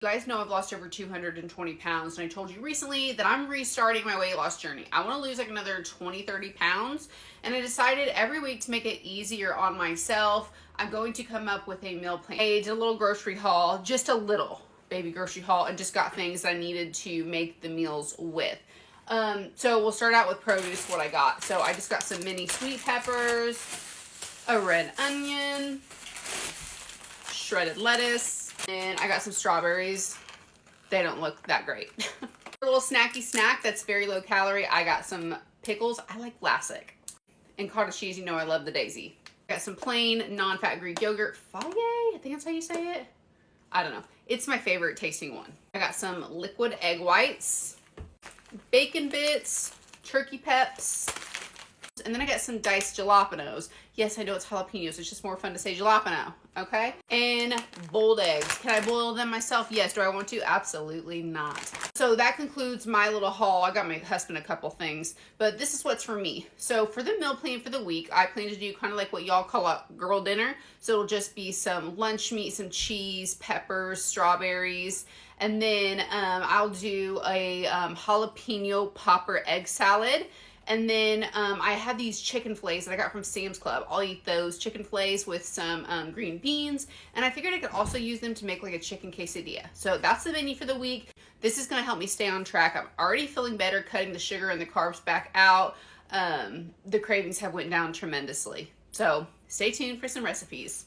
You guys know I've lost over 220 pounds, and I told you recently that I'm restarting my weight loss journey. I want to lose like another 20-30 pounds, and I decided every week to make it easier on myself, I'm going to come up with a meal plan. I did a little grocery haul, just a little baby grocery haul, and just got things I needed to make the meals with. So we'll start out with produce, what I got. So I just got some mini sweet peppers, a red onion, shredded lettuce, and I got some strawberries. They don't look that great. A little snacky snack that's very low calorie. I got some pickles. I like Vlasic. And cottage cheese, you know I love the Daisy. I got some plain non-fat Greek yogurt. Faye, I think that's how you say it. I don't know. It's my favorite tasting one. I got some liquid egg whites, bacon bits, turkey peps, and then I got some diced jalapenos. Yes, I know it's jalapenos. It's just more fun to say jalapeno, okay? And boiled eggs. Can I boil them myself? Yes. Do I want to? Absolutely not. So that concludes my little haul. I got my husband a couple things, but this is what's for me. So for the meal plan for the week, I plan to do kind of like what y'all call a girl dinner. So it'll just be some lunch meat, some cheese, peppers, strawberries, and then I'll do a jalapeno popper egg salad. And then I have these chicken fillets that I got from Sam's Club. I'll eat those chicken fillets with some green beans. And I figured I could also use them to make like a chicken quesadilla. So that's the menu for the week. This is going to help me stay on track. I'm already feeling better cutting the sugar and the carbs back out. The cravings have went down tremendously. So stay tuned for some recipes.